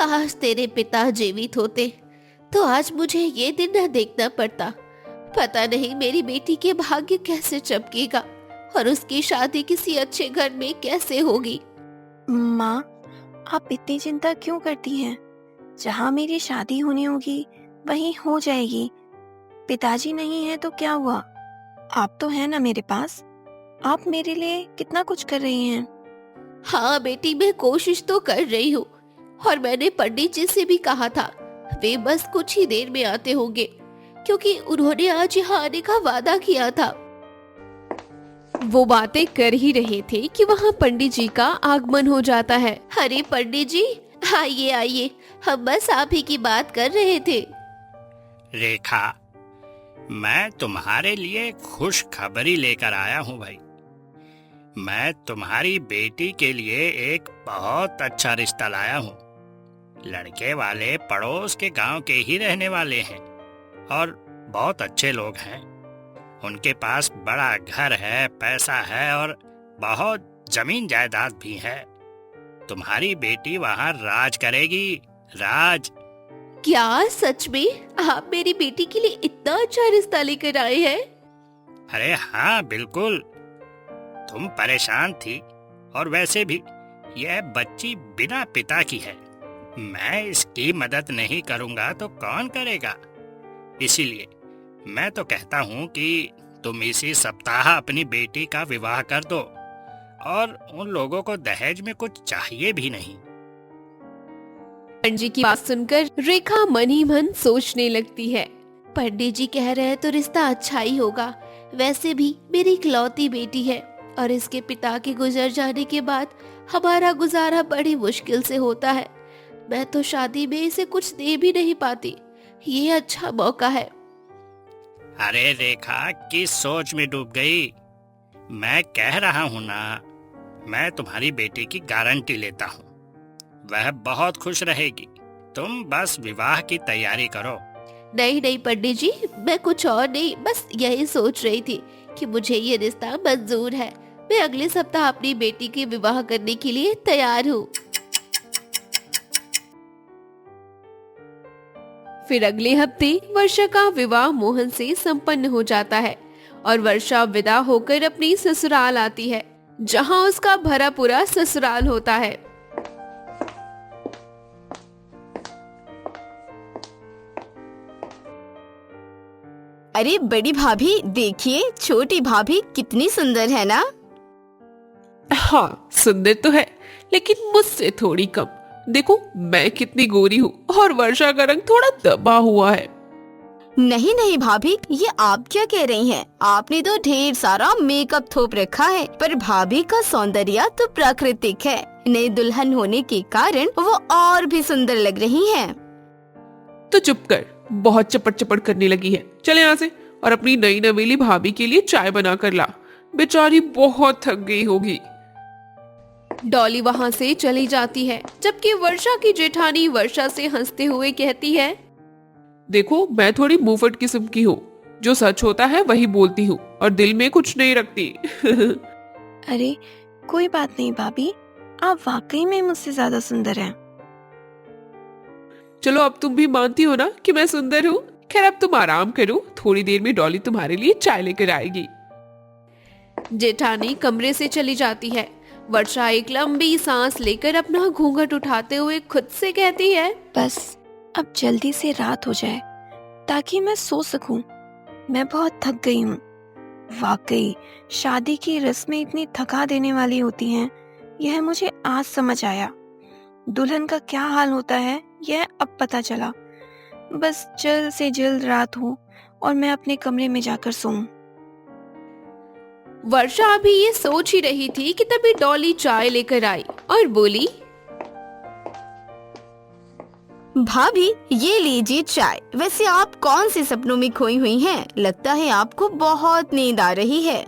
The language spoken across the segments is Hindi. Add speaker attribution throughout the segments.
Speaker 1: काश तेरे पिता जीवित होते तो आज मुझे ये दिन न देखना पड़ता। पता नहीं मेरी बेटी के भाग्य कैसे चमकेगा और उसकी शादी किसी अच्छे घर में कैसे होगी।
Speaker 2: माँ, आप इतनी चिंता क्यों करती हैं? जहाँ मेरी शादी होनी होगी वहीं हो जाएगी। पिताजी नहीं है तो क्या हुआ, आप तो हैं ना मेरे पास। आप मेरे लिए कितना कुछ कर रही हैं।
Speaker 1: हाँ बेटी, मैं कोशिश तो कर रही हूँ और मैंने पंडित जी से भी कहा था, वे बस कुछ ही देर में आते होंगे क्योंकि उन्होंने आज यहाँ आने का वादा किया था। वो बातें कर ही रहे थे कि वहाँ पंडित जी का आगमन हो जाता है। अरे पंडित जी, आइए आइए, हम बस आप ही की बात कर रहे थे।
Speaker 3: रेखा, मैं तुम्हारे लिए खुश खबरी लेकर आया हूँ भाई। मैं तुम्हारी बेटी के लिए एक बहुत अच्छा रिश्ता लाया हूँ। लड़के वाले पड़ोस के गांव के ही रहने वाले हैं और बहुत अच्छे लोग हैं। उनके पास बड़ा घर है, पैसा है और बहुत जमीन जायदाद भी है। तुम्हारी बेटी वहाँ राज करेगी, राज।
Speaker 1: क्या सच में आप मेरी बेटी के लिए इतना अच्छा रिश्ता लेकर आए हैं?
Speaker 3: अरे हाँ बिल्कुल। तुम परेशान थी और वैसे भी यह बच्ची बिना पिता की है। मैं इसकी मदद नहीं करूँगा तो कौन करेगा। इसीलिए मैं तो कहता हूँ कि तुम इसी सप्ताह अपनी बेटी का विवाह कर दो और उन लोगों को दहेज में कुछ चाहिए भी नहीं।
Speaker 1: पंडित जी की बात सुनकर रेखा मन ही मन सोचने लगती है, पंडित जी कह रहे हैं तो रिश्ता अच्छा ही होगा। वैसे भी मेरी इकलौती बेटी है और इसके पिता के गुजर जाने के बाद हमारा गुजारा बड़ी मुश्किल से होता है। मैं तो शादी में इसे कुछ दे भी नहीं पाती। ये अच्छा मौका है।
Speaker 3: अरे रेखा, किस सोच में डूब गई? मैं कह रहा हूँ ना, मैं तुम्हारी बेटी की गारंटी लेता हूँ। वह बहुत खुश रहेगी। तुम बस विवाह की तैयारी करो।
Speaker 1: नहीं नहीं पंडित जी, मैं कुछ और नहीं, बस यही सोच रही थी कि मुझे ये रिश्ता मंजूर है। मैं अगले सप्ताह अपनी बेटी के विवाह करने के लिए तैयार हूँ। फिर अगले हफ्ते वर्षा का विवाह मोहन से संपन्न हो जाता है और वर्षा विदा होकर अपनी ससुराल आती है, जहाँ उसका भरा पूरा ससुराल होता है।
Speaker 2: अरे बड़ी भाभी, देखिए छोटी भाभी कितनी सुंदर है ना।
Speaker 4: हाँ सुंदर तो है, लेकिन मुझसे थोड़ी कम। देखो मैं कितनी गोरी हूँ और वर्षा का रंग थोड़ा दबा हुआ है।
Speaker 2: नहीं नहीं भाभी, ये आप क्या कह रही हैं? आपने तो ढेर सारा मेकअप थोप रखा है, पर भाभी का सौंदर्य तो प्राकृतिक है। नई दुल्हन होने के कारण वो और भी सुंदर लग रही हैं।
Speaker 4: तो चुप कर, बहुत चपट चपट करने लगी है। चल यहाँ से और अपनी नई नवेली भाभी के लिए चाय बना कर ला। बेचारी बहुत थक गई होगी।
Speaker 1: डॉली वहाँ से चली जाती है, जबकि वर्षा की जेठानी वर्षा से हंसते हुए कहती है,
Speaker 4: देखो मैं थोड़ी मुंहफट किस्म की हूँ, जो सच होता है वही बोलती हूँ और दिल में कुछ नहीं रखती।
Speaker 2: अरे कोई बात नहीं भाभी, आप वाकई में मुझसे ज्यादा सुंदर हैं।
Speaker 4: चलो अब तुम भी मानती हो ना कि मैं सुंदर हूँ। खैर अब तुम आराम करो, थोड़ी देर में डॉली तुम्हारे लिए चाय लेकर आएगी।
Speaker 1: जेठानी कमरे से चली जाती है। वर्षा एक लंबी सांस लेकर अपना घूंघट उठाते हुए खुद से कहती है,
Speaker 2: बस अब जल्दी से रात हो जाए ताकि मैं सो सकूं। मैं बहुत थक गई हूँ। वाकई शादी की रस्में इतनी थका देने वाली होती हैं, यह मुझे आज समझ आया। दुल्हन का क्या हाल होता है यह अब पता चला। बस जल्द से जल्द रात हो और मैं अपने कमरे में जाकर सोऊं।
Speaker 1: वर्षा अभी ये सोच ही रही थी कि तभी डॉली चाय लेकर आई और बोली,
Speaker 2: भाभी ये लीजिए चाय। वैसे आप कौन से सपनों में खोई हुई हैं? लगता है आपको बहुत नींद आ रही है।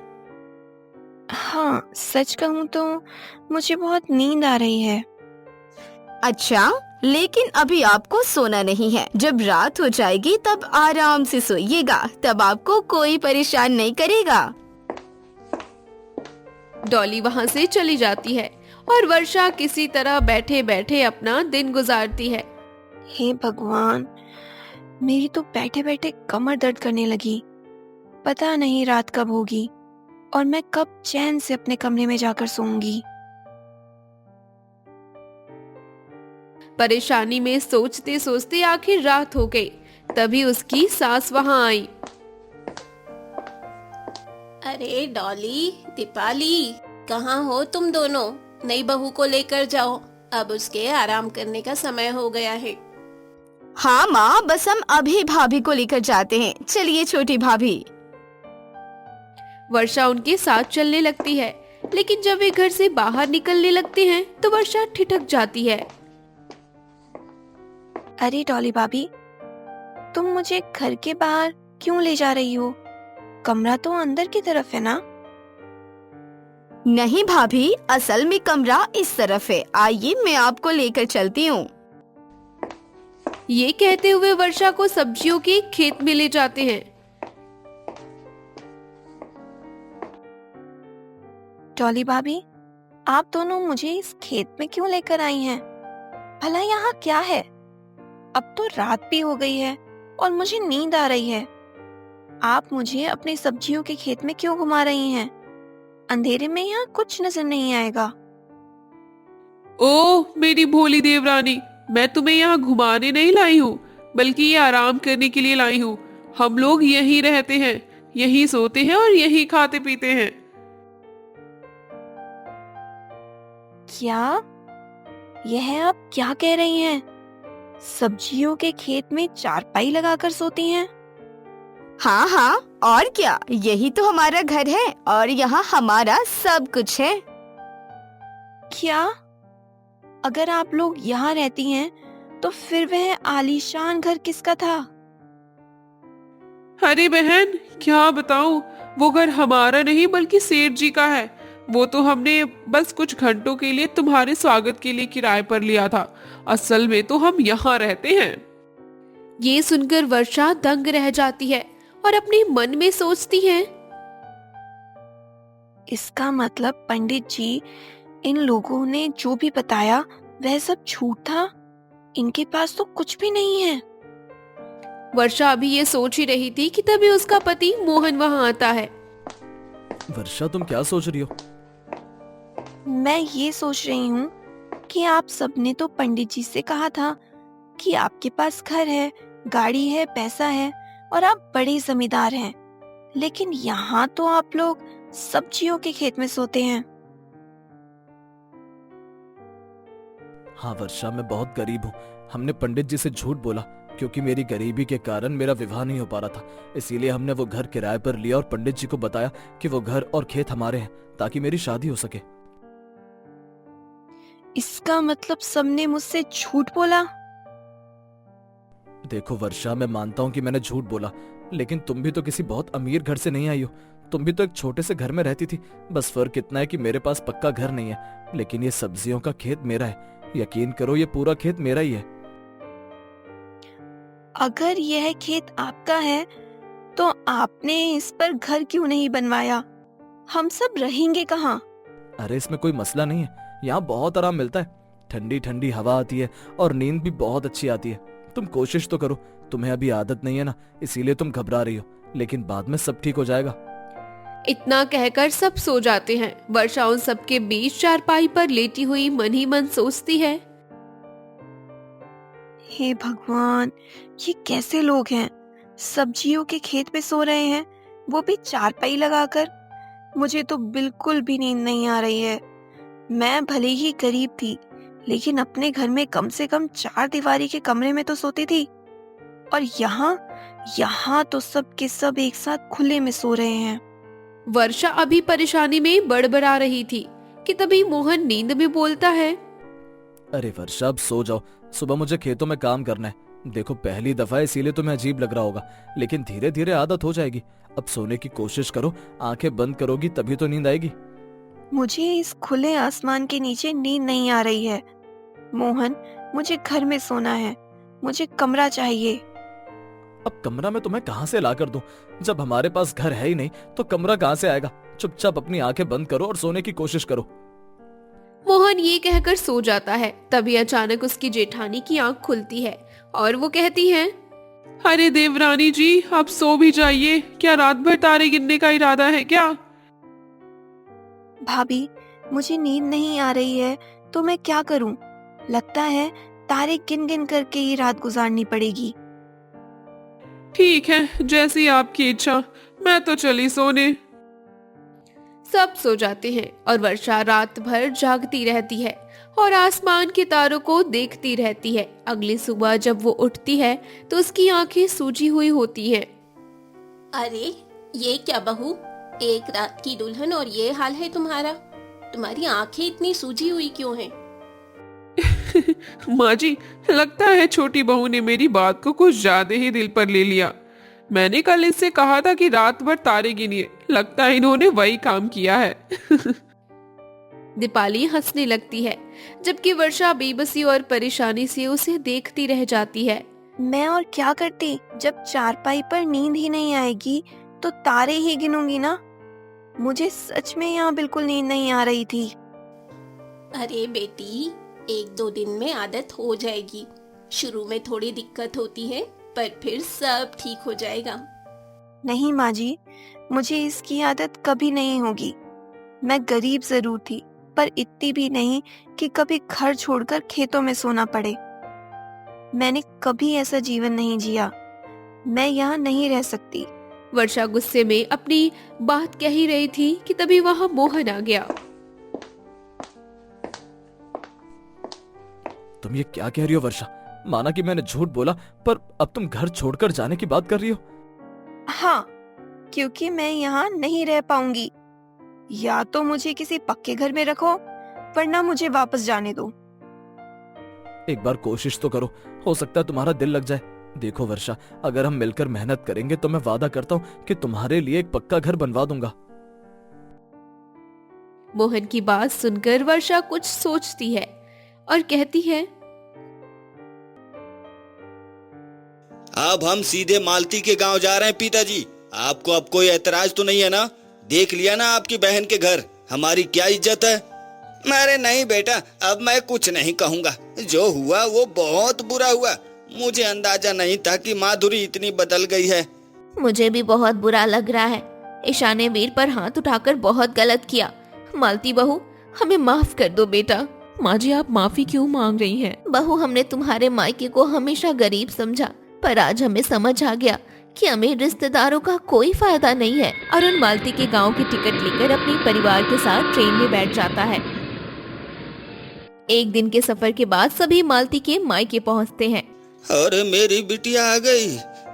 Speaker 2: हाँ सच कहूँ तो मुझे बहुत नींद आ रही है। अच्छा, लेकिन अभी आपको सोना नहीं है। जब रात हो जाएगी तब आराम से सोइएगा, तब आपको कोई परेशान नहीं करेगा।
Speaker 1: डॉली वहाँ से चली जाती है और वर्षा किसी तरह बैठे बैठे अपना दिन गुजारती है।
Speaker 2: हे भगवान, मेरी तो बैठे बैठे कमर दर्द करने लगी। पता नहीं रात कब होगी और मैं कब चैन से अपने कमरे में जाकर सोऊंगी।
Speaker 1: परेशानी में सोचते सोचते आखिर रात हो गई। तभी उसकी सास वहां आई।
Speaker 5: अरे डॉली, दीपाली, कहाँ हो तुम दोनों? नई बहू को लेकर जाओ, अब उसके आराम करने का समय हो गया है।
Speaker 2: हाँ माँ, बस हम अभी भाभी को लेकर जाते हैं। चलिए छोटी भाभी।
Speaker 1: वर्षा उनके साथ चलने लगती है, लेकिन जब वे घर से बाहर निकलने लगते हैं तो वर्षा ठिठक जाती है।
Speaker 2: अरे डॉली भाभी, तुम मुझे घर के बाहर क्यों ले जा रही हो? कमरा तो अंदर की तरफ है ना? नहीं भाभी, असल में कमरा इस तरफ है। आइए मैं आपको लेकर चलती हूँ।
Speaker 1: ये कहते हुए वर्षा को सब्जियों के खेत में ले जाते हैं।
Speaker 2: डॉली भाभी, आप दोनों मुझे इस खेत में क्यों लेकर आई हैं? भला यहाँ क्या है? अब तो रात भी हो गई है और मुझे नींद आ रही है। आप मुझे अपने सब्जियों के खेत में क्यों घुमा रही हैं? अंधेरे में यहाँ कुछ नजर नहीं आएगा।
Speaker 4: ओह मेरी भोली देवरानी, मैं तुम्हें यहाँ घुमाने नहीं लाई हूँ, बल्कि ये आराम करने के लिए लाई हूँ। हम लोग यहीं रहते हैं, यहीं सोते हैं और यहीं खाते पीते हैं।
Speaker 2: क्या? यह आप क्या कह रही हैं? सब्जियों के खेत में चारपाई लगाकर सोती हैं? हाँ हाँ, और क्या, यही तो हमारा घर है और यहाँ हमारा सब कुछ है। क्या? अगर आप लोग यहाँ रहती हैं, तो फिर वह आलीशान घर किसका था?
Speaker 4: अरे बहन, क्या बताऊं, वो घर हमारा नहीं बल्कि सेठ जी का है। वो तो हमने बस कुछ घंटों के लिए तुम्हारे स्वागत के लिए किराए पर लिया था। असल में तो हम यहाँ रहते हैं।
Speaker 1: ये सुनकर वर्षा दंग रह जाती है और अपने मन में सोचती है,
Speaker 2: इसका मतलब पंडित जी, इन लोगों ने जो भी बताया वह सब झूठ था। इनके पास तो कुछ भी नहीं है।
Speaker 1: वर्षा अभी ये सोच ही रही थी कि तभी उसका पति मोहन वहां आता है।
Speaker 6: वर्षा, तुम क्या सोच रही हो?
Speaker 2: मैं ये सोच रही हूँ कि आप सबने तो पंडित जी से कहा था कि आपके पास घर है, गाड़ी है, पैसा है और आप बड़े जमींदार हैं, लेकिन यहाँ तो आप लोग सब्जियों के खेत में सोते हैं।
Speaker 6: हाँ वर्षा, मैं बहुत गरीब हूँ। हमने पंडित जी से झूठ बोला क्योंकि मेरी गरीबी के कारण मेरा विवाह नहीं हो पा रहा था। इसीलिए हमने वो घर किराए पर लिया और पंडित जी को बताया कि वो घर और खेत हमारे हैं ताकि मेरी शादी हो सके।
Speaker 2: इसका मतलब सबने मुझसे झूठ बोला?
Speaker 6: देखो वर्षा, मैं मानता हूँ कि मैंने झूठ बोला, लेकिन तुम भी तो किसी बहुत अमीर घर से नहीं आई हो। तुम भी तो एक छोटे से घर में रहती थी। बस फर्क इतना है कि मेरे पास पक्का घर नहीं है, लेकिन ये सब्जियों का खेत मेरा है। यकीन करो, ये पूरा खेत मेरा ही है।
Speaker 2: अगर यह खेत आपका है तो आपने इस पर घर क्यों नहीं बनवाया? हम सब रहेंगे कहाँ?
Speaker 6: अरे इसमें कोई मसला नहीं है, यहाँ बहुत आराम मिलता है। ठंडी ठंडी हवा आती है और नींद भी बहुत अच्छी आती है। तुम कोशिश तो करो। तुम्हें अभी आदत नहीं है ना, इसीलिए तुम घबरा रही हो, लेकिन बाद में सब ठीक हो जाएगा।
Speaker 1: इतना कहकर सब सो जाते हैं। वर्षा उन सबके बीच चारपाई पर लेटी हुई मन ही मन सोचती है,
Speaker 2: हे भगवान, ये कैसे लोग हैं? सब्जियों के खेत में सो रहे हैं, वो भी चारपाई लगाकर। मुझे तो बिल्कुल भी नींद नहीं आ रही है। मैं भले ही गरीब थी, लेकिन अपने घर में कम से कम 4 दीवारी के कमरे में तो सोती थी, और यहाँ तो सब के सब एक साथ खुले में सो रहे हैं।
Speaker 1: वर्षा अभी परेशानी में बड़बड़ा रही थी कि तभी मोहन नींद में बोलता है,
Speaker 6: अरे वर्षा, अब सो जाओ। सुबह मुझे खेतों में काम करना है। देखो पहली दफा है इसीलिए तुम्हें अजीब लग रहा होगा, लेकिन धीरे धीरे आदत हो जाएगी। अब सोने की कोशिश करो, आंखें बंद करोगी तभी तो नींद आएगी।
Speaker 2: मुझे इस खुले आसमान के नीचे नींद नहीं आ रही है। मोहन, मुझे घर में सोना है, मुझे कमरा चाहिए।
Speaker 6: अब कमरा मैं तुम्हें कहाँ से ला कर दूं? जब हमारे पास घर है ही नहीं तो कमरा कहाँ से आएगा? चुपचाप अपनी आंखें बंद करो और सोने की कोशिश करो।
Speaker 1: मोहन ये कहकर सो जाता है। तभी अचानक उसकी जेठानी की आंख खुलती है और वो कहती है,
Speaker 4: अरे देवरानी जी, आप सो भी जाइए। क्या रात भर तारे गिनने का इरादा है क्या?
Speaker 2: भाभी, मुझे नींद नहीं आ रही है तो मैं क्या करूं? लगता है तारे गिन गिन करके ही रात गुजारनी पड़ेगी।
Speaker 4: ठीक है, जैसी आपकी इच्छा, मैं तो चली सोने।
Speaker 1: सब सो जाते हैं और वर्षा रात भर जागती रहती है और आसमान के तारों को देखती रहती है। अगली सुबह जब वो उठती है तो उसकी आंखें सूजी हुई होती हैं।
Speaker 5: अरे ये क्या बहू, एक रात की दुल्हन और ये हाल है तुम्हारा? तुम्हारी आंखें इतनी सूजी हुई क्यों हैं?
Speaker 4: माँ जी, लगता है छोटी बहू ने मेरी बात को कुछ ज्यादा ही दिल पर ले लिया। मैंने कल इससे कहा था कि रात भर तारे गिनिए, लगता है इन्होंने वही काम किया है।
Speaker 1: दीपाली हंसने लगती है, जबकि वर्षा बेबसी और परेशानी से उसे देखती रह जाती है।
Speaker 2: मैं और क्या करती? जब चारपाई पर नींद ही नहीं आएगी तो तारे ही गिनूंगी ना। मुझे सच में यहाँ बिल्कुल नींद नहीं आ रही थी।
Speaker 5: अरे बेटी, 1-2 दिन में आदत हो जाएगी। शुरू में थोड़ी दिक्कत होती है, पर फिर सब ठीक हो जाएगा।
Speaker 2: नहीं माँ जी, मुझे इसकी आदत कभी नहीं होगी। मैं गरीब जरूर थी, पर इतनी भी नहीं कि कभी घर छोड़कर खेतों में सोना पड़े। मैंने कभी ऐसा जीवन नहीं जिया। मैं यहाँ नहीं रह सकती।
Speaker 1: वर्षा गुस्से में अपनी बात कह ही रही थी कि तभी वहां मोहन आ गया।
Speaker 6: तुम ये क्या कह रही हो वर्षा? माना कि मैंने झूठ बोला, पर अब तुम घर छोड़कर जाने की बात कर रही हो?
Speaker 2: हाँ, क्योंकि मैं यहाँ नहीं रह पाऊंगी। या तो मुझे किसी पक्के घर में रखो, वरना मुझे वापस जाने दो।
Speaker 6: एक बार कोशिश तो करो, हो सकता है तुम्हारा दिल लग जाए। देखो वर्षा, अगर हम मिलकर मेहनत करेंगे तो मैं वादा करता हूँ कि तुम्हारे लिए एक पक्का घर बनवा दूंगा।
Speaker 1: मोहन की बात सुनकर वर्षा कुछ सोचती है और कहती है,
Speaker 7: अब हम सीधे मालती के गांव जा रहे हैं पिताजी। आपको अब कोई ऐतराज तो नहीं है ना? देख लिया ना आपकी बहन के घर, हमारी क्या इज्जत है। अरे नहीं बेटा, अब मैं कुछ नहीं कहूँगा। जो हुआ वो बहुत बुरा हुआ। मुझे अंदाजा नहीं था कि माधुरी इतनी बदल गई है।
Speaker 1: मुझे भी बहुत बुरा लग रहा है। ईशा ने वीर पर हाथ उठाकर बहुत गलत किया। मालती बहू, हमें माफ कर दो बेटा।
Speaker 4: माँ जी, आप माफी क्यों मांग रही हैं?
Speaker 1: बहू, हमने तुम्हारे मायके को हमेशा गरीब समझा, पर आज हमें समझ आ गया कि अमीर रिश्तेदारों का कोई फायदा नहीं है। अरुण मालती के गांव की टिकट लेकर अपने परिवार के साथ ट्रेन में बैठ जाता है। एक दिन के सफर के बाद सभी मालती के मायके पहुंचते हैं।
Speaker 7: अरे मेरी बिटिया आ गई।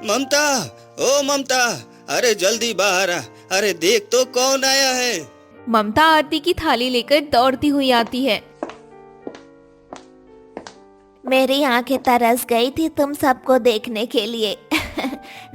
Speaker 7: ममता, ओ ममता, अरे जल्दी बाहर आ। अरे देख तो कौन आया है।
Speaker 1: ममता आरती की थाली लेकर दौड़ती हुई आती है। मेरी आंखें तरस गई थी तुम सबको देखने के लिए।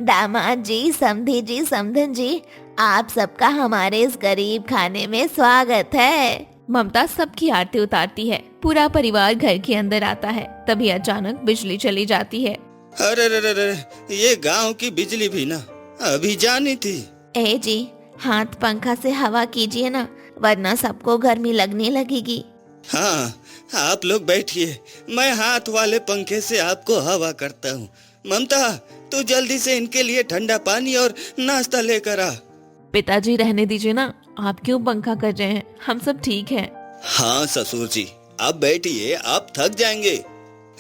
Speaker 1: दामाद जी, समधी जी, समधन जी, आप सबका हमारे इस गरीब खाने में स्वागत है। ममता सबकी आरती उतारती है। पूरा परिवार घर के अंदर आता है। तभी अचानक बिजली चली जाती है।
Speaker 7: अरे रे रे रे, ये गांव की बिजली भी ना अभी जानी थी।
Speaker 1: ए जी, हाथ पंखा से हवा कीजिए ना, वरना सबको गर्मी लगने लगेगी।
Speaker 7: हाँ, आप लोग बैठिए, मैं हाथ वाले पंखे से आपको हवा करता हूँ। ममता, तू जल्दी से इनके लिए ठंडा पानी और नाश्ता लेकर आ।
Speaker 4: पिताजी, रहने दीजिए ना, आप क्यों पंखा कर रहे हैं? हम सब ठीक हैं।
Speaker 7: हाँ ससुर जी, आप बैठिए, आप थक जाएंगे।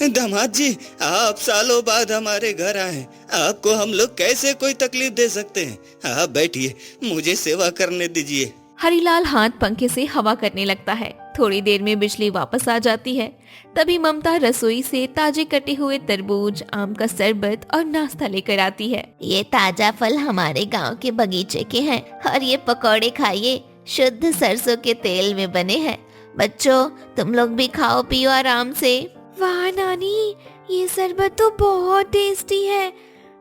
Speaker 7: दामाद जी, आप सालों बाद हमारे घर आए, आपको हम लोग कैसे कोई तकलीफ दे सकते हैं? आप बैठिए, मुझे सेवा करने दीजिए।
Speaker 1: हरिलाल हाथ पंखे से हवा करने लगता है। थोड़ी देर में बिजली वापस आ जाती है। तभी ममता रसोई से ताजे कटे हुए तरबूज, आम का शरबत और नाश्ता लेकर आती है। ये ताजा फल हमारे गांव के बगीचे के हैं और ये पकौड़े खाइए, शुद्ध सरसों के तेल में बने हैं। बच्चों, तुम लोग भी खाओ पियो आराम से। वाह नानी, ये शरबत तो बहुत टेस्टी है।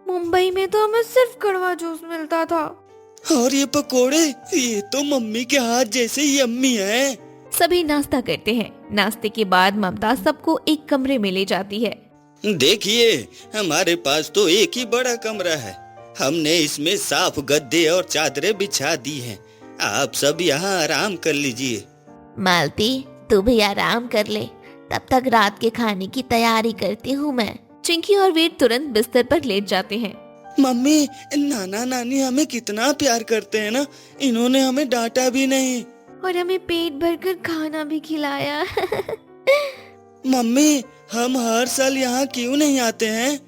Speaker 1: मुंबई में तो हमें सिर्फ कड़वा जूस मिलता था।
Speaker 7: और ये पकोड़े, ये तो मम्मी के हाथ जैसे यम्मी है।
Speaker 1: सभी नाश्ता करते हैं। नाश्ते के बाद ममता सबको एक कमरे में ले जाती है।
Speaker 7: देखिए, हमारे पास तो एक ही बड़ा कमरा है। हमने इसमें साफ गद्दे और चादरें बिछा दी हैं। आप सब यहाँ आराम कर लीजिए।
Speaker 1: मालती, तू भी आराम कर ले, तब तक रात के खाने की तैयारी करती हूँ मैं।
Speaker 2: चिंकी और वीर तुरंत बिस्तर पर लेट जाते हैं।
Speaker 7: मम्मी, नाना नानी हमें कितना प्यार करते हैं ना, इन्होंने हमें डांटा भी नहीं।
Speaker 1: और हमें पेट भरकर खाना भी खिलाया।
Speaker 7: मम्मी, हम हर साल यहाँ क्यों नहीं आते हैं?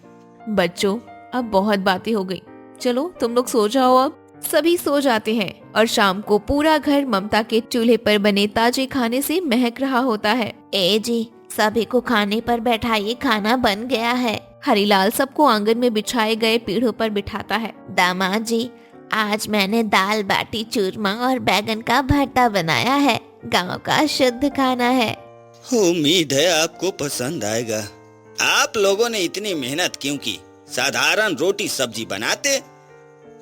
Speaker 2: बच्चों, अब बहुत बातें हो गई, चलो तुम लोग सो जाओ अब। सभी सो जाते हैं और शाम को पूरा घर ममता के चूल्हे पर बने ताजे खाने से महक रहा होता है।
Speaker 1: ए जी, सभी को खाने पर बैठाइए, खाना बन गया है।
Speaker 2: हरिलाल सबको आंगन में बिछाए गए पीढ़ों पर बिठाता है।
Speaker 1: दामाद जी, आज मैंने दाल बाटी चूरमा और बैगन का भरता बनाया है, गांव का शुद्ध खाना है।
Speaker 7: उम्मीद है आपको पसंद आएगा। आप लोगों ने इतनी मेहनत क्यों की? साधारण रोटी सब्जी बनाते।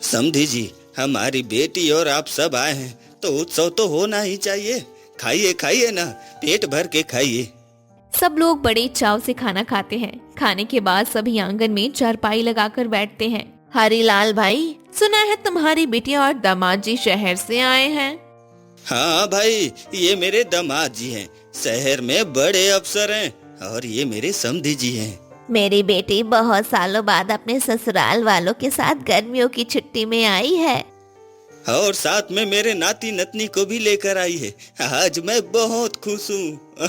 Speaker 7: समझी जी, हमारी बेटी और आप सब आए हैं तो उत्सव तो होना ही चाहिए। खाइए खाइए ना, पेट भर के खाइए।
Speaker 2: सब लोग बड़े चाव से खाना खाते हैं। खाने के बाद सभी आंगन में चारपाई लगाकर बैठते हैं।
Speaker 1: हरिलाल भाई,
Speaker 2: सुना है तुम्हारी बेटिया और दामाद जी शहर से आए हैं।
Speaker 7: हाँ भाई, ये मेरे दामाद जी हैं, शहर में बड़े अफसर हैं, और ये मेरे समधी जी हैं।
Speaker 1: मेरी बेटी बहुत सालों बाद अपने ससुराल वालों के साथ गर्मियों की छुट्टी में आई है।
Speaker 7: और साथ में मेरे नाती नतनी को भी लेकर आई है। आज मैं बहुत खुश हूँ।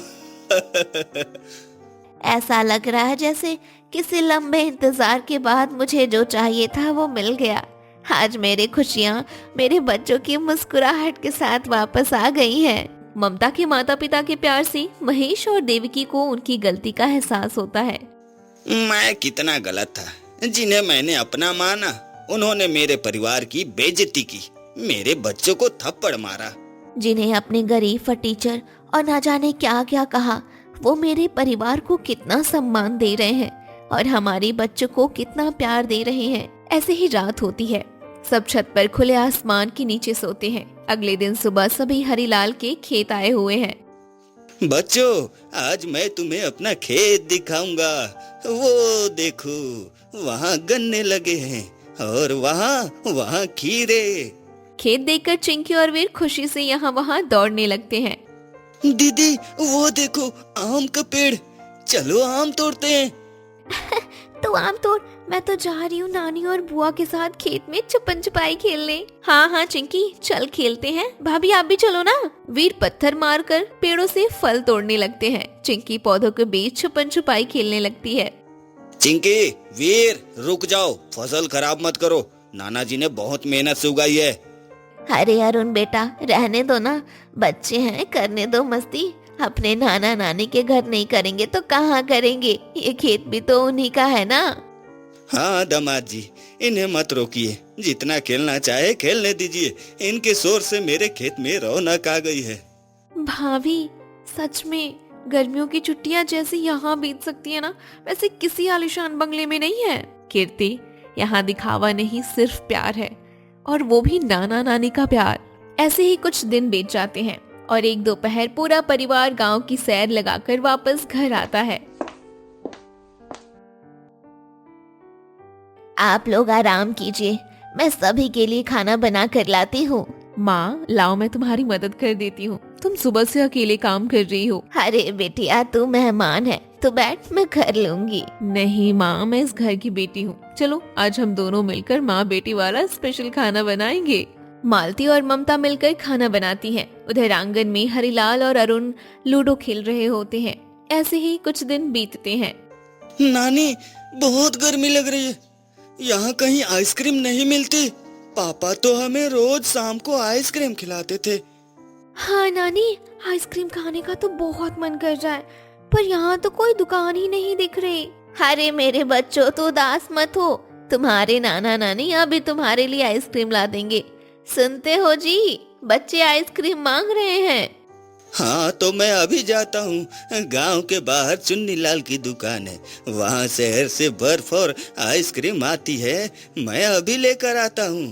Speaker 1: ऐसा लग रहा है जैसे किसी लंबे इंतजार के बाद मुझे जो चाहिए था वो मिल गया। आज मेरी खुशियाँ मेरे बच्चों की मुस्कुराहट के साथ वापस आ गई हैं।
Speaker 2: ममता के माता पिता के प्यार से महेश और देवकी को उनकी गलती का एहसास होता है।
Speaker 7: मैं कितना गलत था, जिन्हें मैंने अपना माना उन्होंने मेरे परिवार की बेइज्जती की, मेरे बच्चों को थप्पड़ मारा।
Speaker 1: जिन्हें अपने गरीब फटीचर और ना जाने क्या क्या कहा, वो मेरे परिवार को कितना सम्मान दे रहे हैं और हमारे बच्चों को कितना प्यार दे रहे हैं।
Speaker 2: ऐसे ही रात होती है। सब छत पर खुले आसमान के नीचे सोते हैं। अगले दिन सुबह सभी हरिलाल के खेत आए हुए हैं।
Speaker 7: बच्चों, आज मैं तुम्हें अपना खेत दिखाऊंगा। वो देखो, वहाँ गन्ने लगे हैं और वहाँ खीरे।
Speaker 2: खेत देखकर चिंकी और वीर खुशी से यहाँ वहाँ दौड़ने लगते हैं।
Speaker 7: दीदी, वो देखो आम का पेड़, चलो आम तोड़ते हैं।
Speaker 1: तू आम तोड़, मैं तो जा रही हूँ नानी और बुआ के साथ खेत में छुपन छुपाई खेलने।
Speaker 2: हाँ हाँ चिंकी, चल खेलते हैं। भाभी आप भी चलो ना। वीर पत्थर मारकर पेड़ों से फल तोड़ने लगते हैं। चिंकी पौधों के बीच छुपन छुपाई खेलने लगती है।
Speaker 7: चिंकी, वीर, रुक जाओ, फसल खराब मत करो, नाना जी ने बहुत मेहनत से उगाई है।
Speaker 1: अरे अरुण बेटा, रहने दो ना, बच्चे हैं, करने दो मस्ती। अपने नाना नानी के घर नहीं करेंगे तो कहाँ करेंगे? ये खेत भी तो उन्हीं का है ना।
Speaker 7: हाँ दामाद जी, इन्हें मत रोकिए, जितना खेलना चाहे खेलने दीजिए। इनके शोर से मेरे खेत में रौनक आ गई है।
Speaker 2: भाभी, सच में गर्मियों की छुट्टियां जैसे यहाँ बीत सकती है ना, वैसे किसी आलीशान बंगले में नहीं है। कीर्ति, यहाँ दिखावा नहीं, सिर्फ प्यार है, और वो भी नाना नानी का प्यार। ऐसे ही कुछ दिन बीत जाते हैं और एक दोपहर पूरा परिवार गांव की सैर लगाकर वापस घर आता है।
Speaker 1: आप लोग आराम कीजिए, मैं सभी के लिए खाना बना कर लाती हूँ।
Speaker 2: माँ, लाओ मैं तुम्हारी मदद कर देती हूँ, तुम सुबह से अकेले काम कर रही हो।
Speaker 1: अरे बेटिया, तू मेहमान है, तो बैठ, मैं कर लूंगी।
Speaker 2: नहीं माँ, मैं इस घर की बेटी हूँ। चलो आज हम दोनों मिलकर माँ बेटी वाला स्पेशल खाना बनाएंगे। मालती और ममता मिलकर खाना बनाती हैं। उधर आंगन में हरिलाल और अरुण लूडो खेल रहे होते हैं। ऐसे ही कुछ दिन बीतते हैं।
Speaker 7: नानी, बहुत गर्मी लग रही है, यहाँ कहीं आइसक्रीम नहीं मिलती? पापा तो हमें रोज शाम को आइसक्रीम खिलाते थे।
Speaker 1: हाँ नानी, आइसक्रीम खाने का तो बहुत मन कर रहा है, पर यहाँ तो कोई दुकान ही नहीं दिख रही। अरे मेरे बच्चों, तो उदास मत हो, तुम्हारे नाना नानी अभी तुम्हारे लिए आइसक्रीम ला देंगे। सुनते हो जी, बच्चे आइसक्रीम मांग रहे हैं।
Speaker 7: हाँ तो मैं अभी जाता हूँ, गांव के बाहर चुन्नी लाल की दुकान है, वहाँ शहर से बर्फ और आइसक्रीम आती है, मैं अभी लेकर आता हूँ।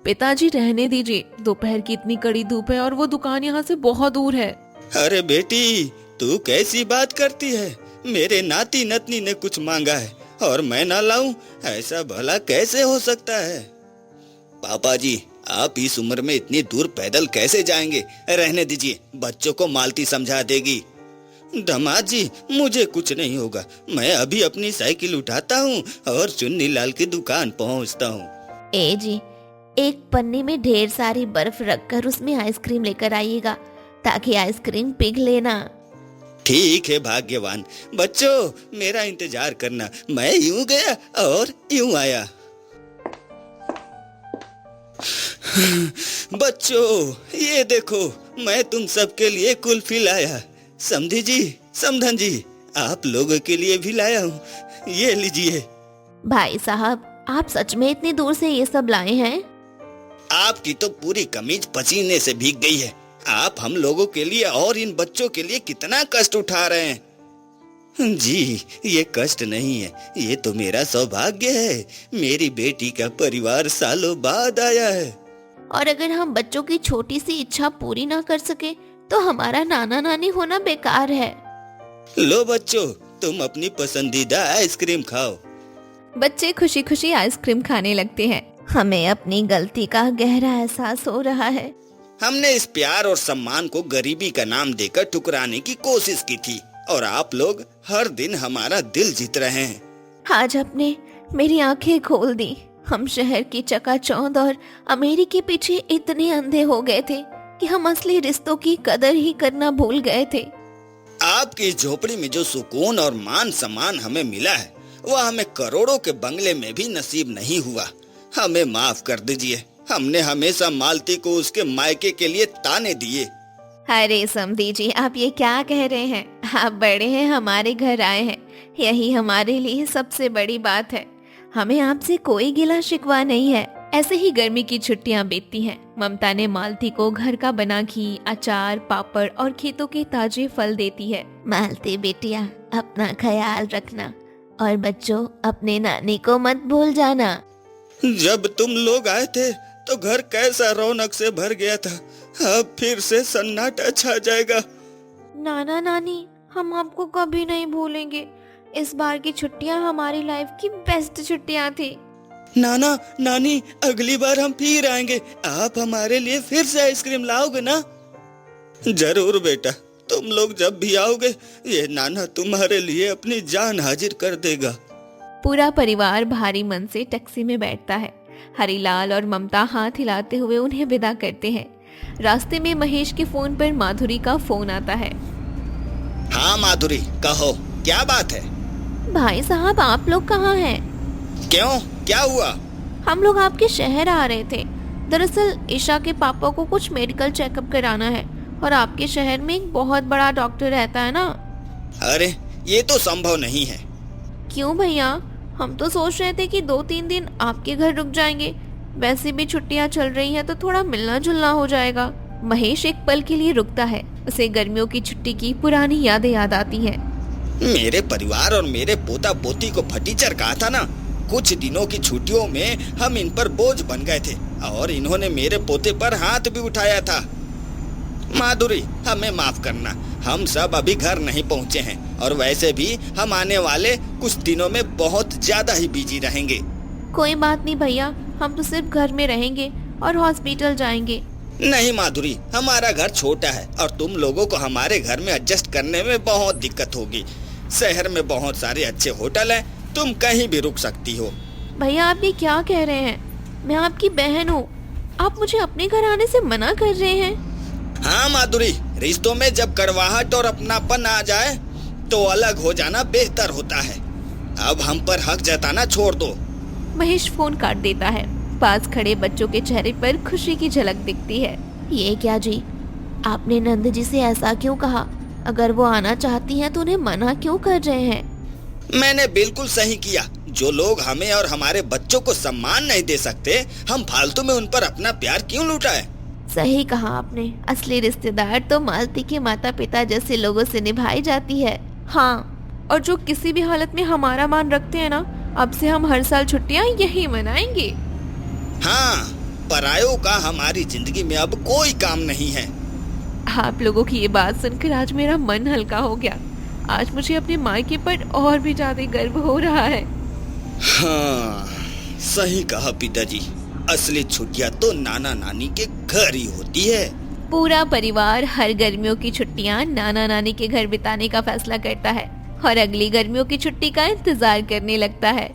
Speaker 2: पिताजी रहने दीजिए, दोपहर की इतनी कड़ी धूप है और वो दुकान यहाँ से बहुत दूर है।
Speaker 7: अरे बेटी, तू कैसी बात करती है? मेरे नाती नतनी ने कुछ मांगा है और मैं ना लाऊं, ऐसा भला कैसे हो सकता है? पापा जी, आप इस उम्र में इतनी दूर पैदल कैसे जाएंगे? रहने दीजिए, बच्चों को मालती समझा देगी। दामाद जी, मुझे कुछ नहीं होगा। मैं अभी अपनी साइकिल उठाता हूँ और चुन्नी लाल की दुकान पहुँचता हूँ।
Speaker 1: ए जी, एक पन्नी में ढेर सारी बर्फ रखकर उसमें आइसक्रीम लेकर आइएगा ताकि आइसक्रीम पिघले ना।
Speaker 7: ठीक है भाग्यवान। बच्चों, मेरा इंतजार करना। मैं यूं गया और यूं आया। बच्चों, ये देखो, मैं तुम सबके लिए कुल्फी लाया। समधी जी, समधन जी, आप लोगों के लिए भी लाया हूँ। ये लीजिए।
Speaker 1: भाई साहब, आप सच में इतनी दूर से ये सब लाए हैं?
Speaker 7: आपकी तो पूरी कमीज पसीने से भीग गई है। आप हम लोगों के लिए और इन बच्चों के लिए कितना कष्ट उठा रहे हैं। जी, ये कष्ट नहीं है, ये तो मेरा सौभाग्य है। मेरी बेटी का परिवार सालों बाद आया है।
Speaker 1: और अगर हम बच्चों की छोटी सी इच्छा पूरी ना कर सके तो हमारा नाना नानी होना बेकार है।
Speaker 7: लो बच्चों, तुम अपनी पसंदीदा आइसक्रीम खाओ।
Speaker 2: बच्चे खुशी खुशी आइसक्रीम खाने लगते हैं।
Speaker 1: हमें अपनी गलती का गहरा एहसास हो रहा है।
Speaker 7: हमने इस प्यार और सम्मान को गरीबी का नाम देकर ठुकराने की कोशिश की थी और आप लोग हर दिन हमारा दिल जीत रहे हैं।
Speaker 1: आज आपने मेरी आंखें खोल दी। हम शहर की चकाचौंध और अमेरी के पीछे इतने अंधे हो गए थे कि हम असली रिश्तों की कदर ही करना भूल गए थे।
Speaker 7: आपकी झोपड़ी में जो सुकून और मान सम्मान हमें मिला है, वह हमें करोड़ों के बंगले में भी नसीब नहीं हुआ। हमें माफ कर दीजिए। हमने हमेशा मालती को उसके मायके के लिए ताने दिए।
Speaker 1: अरे समधी जी, आप ये क्या कह रहे हैं? आप बड़े हैं, हमारे घर आए हैं, यही हमारे लिए सबसे बड़ी बात है। हमें आपसे कोई गिला शिकवा नहीं है। ऐसे ही गर्मी की छुट्टियां बीतती हैं। ममता ने मालती को घर का बना घी, अचार, पापड़ और खेतों के ताजे फल देती है। मालती बेटिया, अपना ख्याल रखना और बच्चों, अपने नानी को मत भूल जाना।
Speaker 7: जब तुम लोग आए थे तो घर कैसा रौनक से भर गया था। अब फिर से सन्नाटा छा जाएगा।
Speaker 1: नाना नानी, हम आपको कभी नहीं भूलेंगे। इस बार की छुट्टियां हमारी लाइफ की बेस्ट छुट्टियां थी।
Speaker 7: नाना नानी, अगली बार हम फिर आएंगे। आप हमारे लिए फिर से आइसक्रीम लाओगे ना? जरूर बेटा, तुम लोग जब भी आओगे, ये नाना तुम्हारे लिए अपनी जान हाजिर कर देगा।
Speaker 1: पूरा परिवार भारी मन से टैक्सी में बैठता है। हरीलाल और ममता हाथ हिलाते हुए उन्हें विदा करते हैं। रास्ते में महेश के फोन पर माधुरी का फोन आता है।
Speaker 7: हाँ माधुरी, कहो, क्या बात है?
Speaker 1: भाई साहब, आप लोग कहाँ हैं?
Speaker 7: क्यों, क्या हुआ?
Speaker 1: हम लोग आपके शहर आ रहे थे। दरअसल ईशा के पापा को कुछ मेडिकल चेकअप कराना है और आपके शहर में एक बहुत बड़ा डॉक्टर रहता है ना।
Speaker 7: अरे, ये तो संभव नहीं है।
Speaker 1: क्यों भैया? हम तो सोच रहे थे कि 2-3 दिन आपके घर रुक जाएंगे। वैसे भी छुट्टियां चल रही हैं तो थोड़ा मिलना जुलना हो जाएगा। महेश एक पल के लिए रुकता है। उसे गर्मियों की छुट्टी की पुरानी यादें याद आती हैं।
Speaker 7: मेरे परिवार और मेरे पोता पोती को फटीचर कहा था ना। कुछ दिनों की छुट्टियों में हम इन पर बोझ बन गए थे और इन्होंने मेरे पोते पर हाथ भी उठाया था। माधुरी, हमें माफ करना। हम सब अभी घर नहीं पहुंचे हैं और वैसे भी हम आने वाले कुछ दिनों में बहुत ज्यादा ही बिजी रहेंगे।
Speaker 1: कोई बात नहीं भैया, हम तो सिर्फ घर में रहेंगे और हॉस्पिटल जाएंगे।
Speaker 7: नहीं माधुरी, हमारा घर छोटा है और तुम लोगों को हमारे घर में एडजस्ट करने में बहुत दिक्कत होगी। शहर में बहुत सारे अच्छे होटल हैं, तुम कहीं भी रुक सकती हो।
Speaker 1: भैया, आप ये क्या कह रहे हैं? मैं आपकी बहन हूँ। आप मुझे अपने घर आने से मना कर रहे हैं?
Speaker 7: हाँ माधुरी, रिश्तों में जब कड़वाहट और अपनापन आ जाए तो अलग हो जाना बेहतर होता है। अब हम पर हक जताना छोड़ दो।
Speaker 1: महेश फोन काट देता है। पास खड़े बच्चों के चेहरे पर खुशी की झलक दिखती है। ये क्या जी, आपने नंद जी से ऐसा क्यों कहा? अगर वो आना चाहती हैं तो उन्हें मना क्यों कर रहे हैं?
Speaker 7: मैंने बिल्कुल सही किया। जो लोग हमें और हमारे बच्चों को सम्मान नहीं दे सकते, हम फालतू में उन पर अपना प्यार क्यों लुटाएं?
Speaker 1: सही कहा आपने। असली रिश्तेदार तो मालती के माता पिता जैसे लोगों से निभाई जाती है।
Speaker 4: हाँ, और जो किसी भी हालत में हमारा मान रखते हैं ना, अब से हम हर साल छुट्टियां यही मनाएंगे।
Speaker 7: हाँ, परायों का हमारी जिंदगी में अब कोई काम नहीं है।
Speaker 4: आप लोगों की ये बात सुनकर आज मेरा मन हल्का हो गया। आज मुझे अपने मायके पर और भी ज्यादा गर्व हो रहा है।
Speaker 7: हाँ, सही कहा पिताजी। असली छुट्टियां तो नाना नानी के घर ही होती है।
Speaker 1: पूरा परिवार हर गर्मियों की छुट्टियां नाना नानी के घर बिताने का फैसला करता है और अगली गर्मियों की छुट्टी का इंतजार करने लगता है।